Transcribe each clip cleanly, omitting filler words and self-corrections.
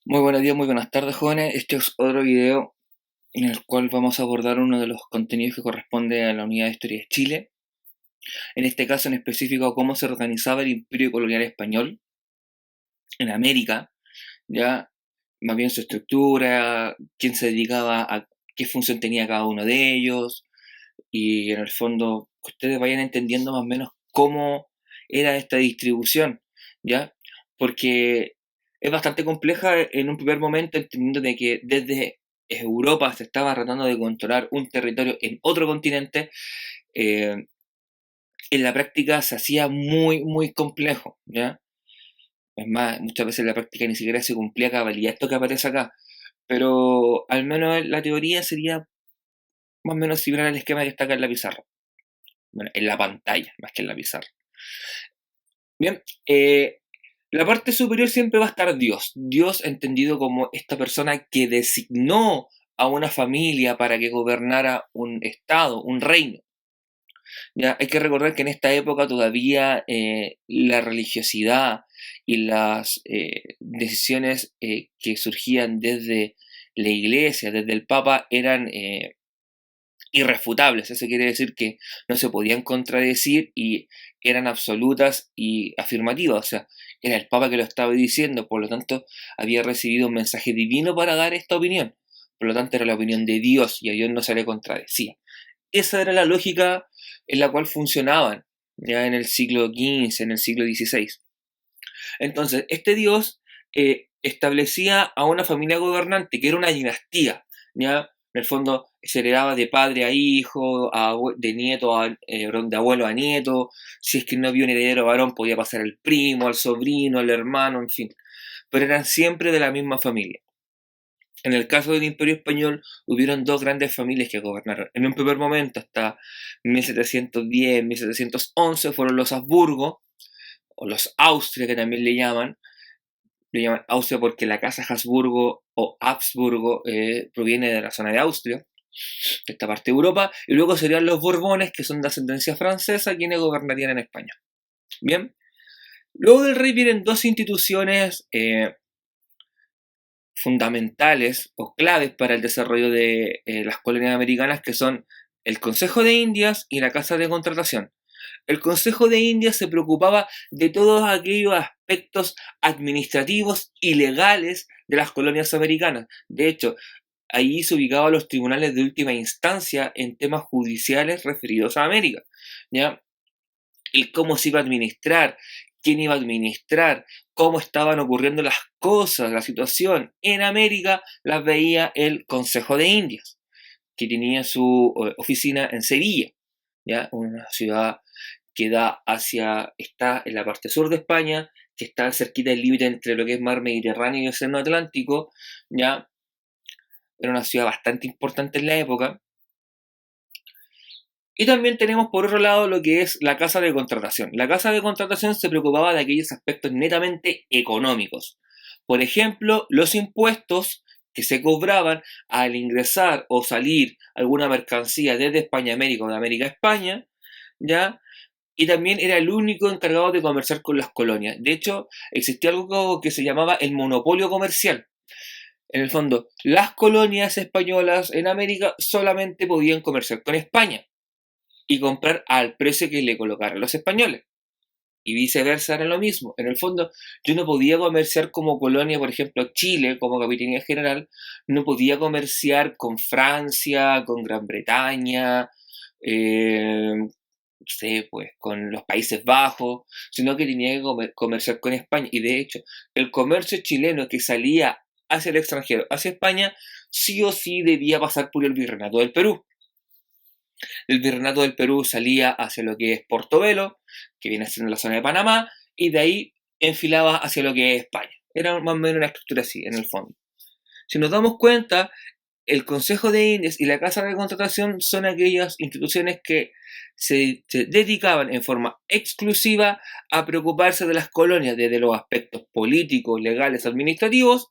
Muy buenos días, muy buenas tardes, jóvenes. Este es otro video en el cual vamos a abordar uno de los contenidos que corresponde a la Unidad de Historia de Chile. En este caso en específico, cómo se organizaba el Imperio Colonial Español en América, ya más bien su estructura, quién se dedicaba a qué función tenía cada uno de ellos, y en el fondo que ustedes vayan entendiendo más o menos cómo era esta distribución, ¿ya? Porque es bastante compleja en un primer momento, entendiendo de que desde Europa se estaba tratando de controlar un territorio en otro continente. eh, en la práctica se hacía muy, muy complejo, ¿ya? Es más, muchas veces en la práctica ni siquiera se cumplía a cabalidad esto que aparece acá, pero al menos la teoría sería más o menos similar al esquema que está acá en la pizarra. Bueno, en la pantalla, más que en la pizarra. Bien, la parte superior siempre va a estar Dios. Dios entendido como esta persona que designó a una familia para que gobernara un estado, un reino. Ya hay que recordar que en esta época todavía la religiosidad y las decisiones que surgían desde la iglesia, desde el papa, eran irrefutables. Eso quiere decir que no se podían contradecir y eran absolutas y afirmativas. O sea, era el Papa que lo estaba diciendo, por lo tanto, había recibido un mensaje divino para dar esta opinión. Por lo tanto, era la opinión de Dios y a Dios no se le contradecía. Esa era la lógica en la cual funcionaban ya en el siglo XV, en el siglo XVI. Entonces, este Dios establecía a una familia gobernante que era una dinastía, ¿ya? En el fondo se heredaba de padre a hijo, de nieto a, de abuelo a nieto. Si es que no había un heredero varón, podía pasar al primo, al sobrino, al hermano, en fin. Pero eran siempre de la misma familia. En el caso del Imperio Español, hubieron dos grandes familias que gobernaron. En un primer momento, hasta 1710, 1711, fueron los Habsburgo, o los Austria, que también le llaman Austria porque la casa Habsburgo o Habsburgo proviene de la zona de Austria, de esta parte de Europa, y luego serían los Borbones, que son de ascendencia francesa, quienes gobernarían en España. Bien, luego del rey vienen dos instituciones fundamentales o claves para el desarrollo de las colonias americanas, que son el Consejo de Indias y la Casa de Contratación. El Consejo de Indias se preocupaba de todos aquellos aspectos administrativos y legales de las colonias americanas. De hecho, allí se ubicaban los tribunales de última instancia en temas judiciales referidos a América, ¿ya? El cómo se iba a administrar, quién iba a administrar, cómo estaban ocurriendo las cosas, la situación en América, las veía el Consejo de Indias, que tenía su oficina en Sevilla, ¿ya? Una ciudad que da hacia, está en la parte sur de España, que está cerquita del límite entre lo que es mar Mediterráneo y el Océano Atlántico, ya era una ciudad bastante importante en la época. Y también tenemos por otro lado lo que es la casa de contratación. La casa de contratación se preocupaba de aquellos aspectos netamente económicos. Por ejemplo, los impuestos que se cobraban al ingresar o salir alguna mercancía desde España a América o de América a España, ¿ya? Y también era el único encargado de comerciar con las colonias. De hecho, existía algo que se llamaba el monopolio comercial. En el fondo, las colonias españolas en América solamente podían comerciar con España y comprar al precio que le colocaran los españoles. Y viceversa era lo mismo. En el fondo, yo no podía comerciar como colonia, por ejemplo, Chile, como capitanía general, no podía comerciar con Francia, con Gran Bretaña, no sé, pues con los Países Bajos, sino que tenía que comerciar con España. Y de hecho, el comercio chileno que salía hacia el extranjero, hacia España, sí o sí debía pasar por el Virreinato del Perú. El Virreinato del Perú salía hacia lo que es Portobelo, que viene siendo la zona de Panamá, y de ahí enfilaba hacia lo que es España. Era más o menos una estructura así, en el fondo. Si nos damos cuenta, el Consejo de Indias y la Casa de Contratación son aquellas instituciones que se dedicaban en forma exclusiva a preocuparse de las colonias desde los aspectos políticos, legales, administrativos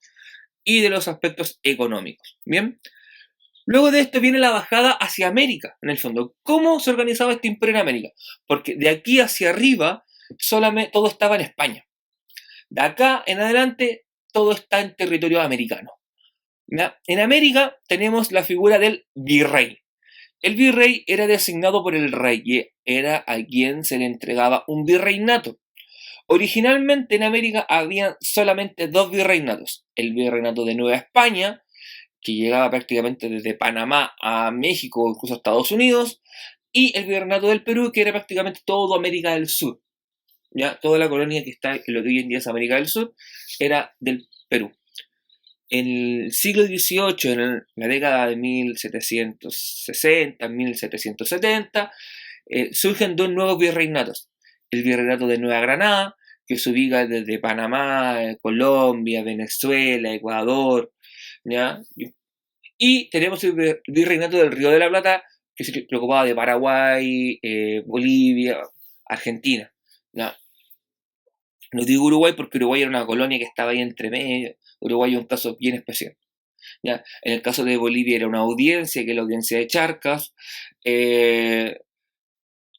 y de los aspectos económicos. Bien, luego de esto viene la bajada hacia América, en el fondo. ¿Cómo se organizaba este imperio en América? Porque de aquí hacia arriba solamente todo estaba en España. De acá en adelante todo está en territorio americano. ¿Ya? En América tenemos la figura del virrey. El virrey era designado por el rey y era a quien se le entregaba un virreinato. Originalmente en América había solamente dos virreinatos. El virreinato de Nueva España, que llegaba prácticamente desde Panamá a México o incluso a Estados Unidos, y el virreinato del Perú, que era prácticamente todo América del Sur. ¿Ya? Toda la colonia que está en lo que hoy en día es América del Sur era del Perú. En el siglo XVIII, en la década de 1760, 1770, surgen dos nuevos virreinatos. El virreinato de Nueva Granada, que se ubica desde Panamá, Colombia, Venezuela, Ecuador, ¿ya? Y tenemos el virreinato del Río de la Plata, que se preocupaba de Paraguay, Bolivia, Argentina, ¿ya? No digo Uruguay porque Uruguay era una colonia que estaba ahí entre medio. Uruguay es un caso bien especial. ¿Ya? En el caso de Bolivia era una audiencia, que es la audiencia de Charcas.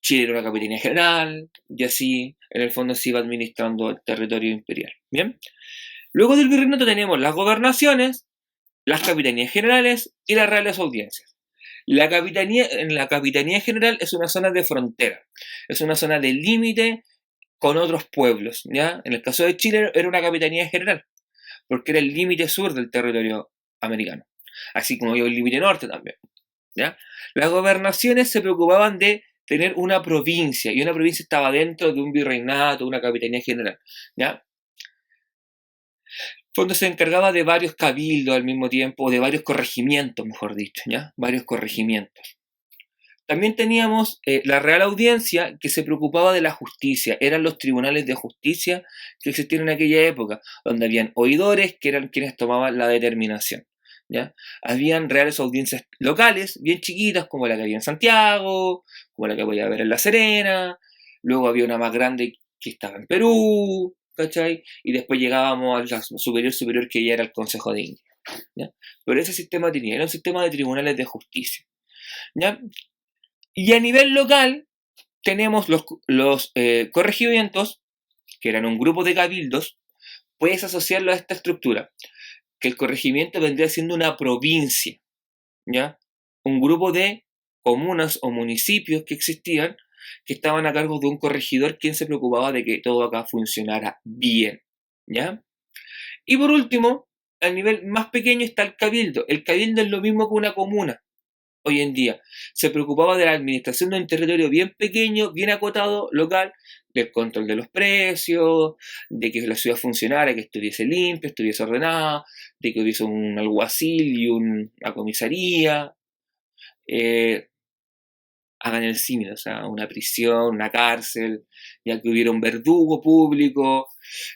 Chile era una capitanía general, y así en el fondo se iba administrando el territorio imperial. ¿Bien? Luego del virreinato tenemos las gobernaciones, las capitanías generales y las reales audiencias. En la capitanía general es una zona de frontera, es una zona de límite con otros pueblos. ¿Ya? En el caso de Chile era una capitanía general, porque era el límite sur del territorio americano, así como había el límite norte también. ¿Ya? Las gobernaciones se preocupaban de tener una provincia, y una provincia estaba dentro de un virreinato, una capitanía general. ¿Ya? El fondo se encargaba de varios cabildos al mismo tiempo, de varios corregimientos, mejor dicho, ¿ya? Varios corregimientos. También teníamos la Real Audiencia, que se preocupaba de la justicia. Eran los tribunales de justicia que existían en aquella época, donde habían oidores que eran quienes tomaban la determinación. ¿Ya? Habían reales audiencias locales, bien chiquitas, como la que había en Santiago, como la que voy a ver en La Serena. Luego había una más grande que estaba en Perú, ¿cachai? Y después llegábamos al superior que ya era el Consejo de India. ¿Ya? Pero ese sistema era un sistema de tribunales de justicia. ¿Ya? Y a nivel local tenemos los corregimientos, que eran un grupo de cabildos. Puedes asociarlo a esta estructura, que el corregimiento vendría siendo una provincia, ¿ya? Un grupo de comunas o municipios que existían, que estaban a cargo de un corregidor quien se preocupaba de que todo acá funcionara bien, ¿ya? Y por último, al nivel más pequeño está el cabildo. El cabildo es lo mismo que una comuna. Hoy en día se preocupaba de la administración de un territorio bien pequeño, bien acotado, local, del control de los precios, de que la ciudad funcionara, que estuviese limpia, estuviese ordenada, de que hubiese un alguacil y una comisaría. Hagan el símil, o sea, una prisión, una cárcel, ya que hubiera un verdugo público.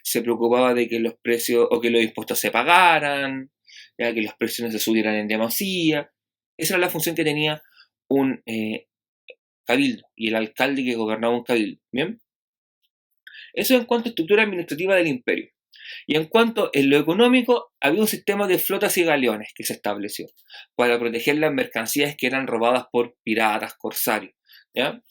Se preocupaba de que los precios o que los impuestos se pagaran, ya que los precios no se subieran en demasía. Esa era la función que tenía un cabildo y el alcalde que gobernaba un cabildo. ¿Bien? Eso en cuanto a estructura administrativa del imperio. Y en cuanto a lo económico, había un sistema de flotas y galeones que se estableció para proteger las mercancías que eran robadas por piratas, corsarios. ¿Ya?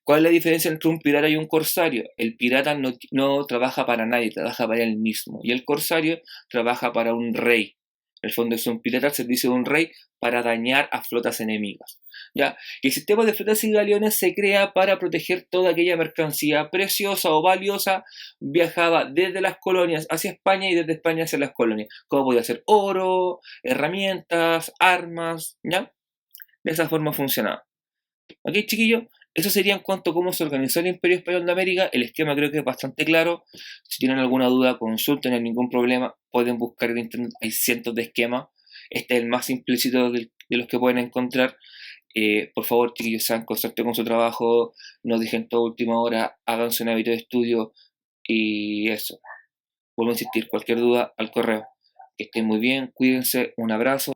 ¿Cuál es la diferencia entre un pirata y un corsario? El pirata no trabaja para nadie, trabaja para él mismo. Y el corsario trabaja para un rey. En el fondo es un pirata al servicio de un rey para dañar a flotas enemigas. ¿Ya? Y el sistema de flotas y galeones se crea para proteger toda aquella mercancía preciosa o valiosa. Viajaba desde las colonias hacia España y desde España hacia las colonias. Como podía ser oro, herramientas, armas. ¿Ya? De esa forma funcionaba. ¿Ok, chiquillos? Eso sería en cuanto a cómo se organizó el Imperio Español de América. El esquema creo que es bastante claro. Si tienen alguna duda, consulten, no hay ningún problema. Pueden buscar en internet, hay cientos de esquemas. Este es el más simplecito de los que pueden encontrar. Por favor, chiquillos, sean constantes con su trabajo. No dejen todo a última hora. Háganse un hábito de estudio. Y eso. Vuelvo a insistir, cualquier duda al correo. Que estén muy bien, cuídense. Un abrazo.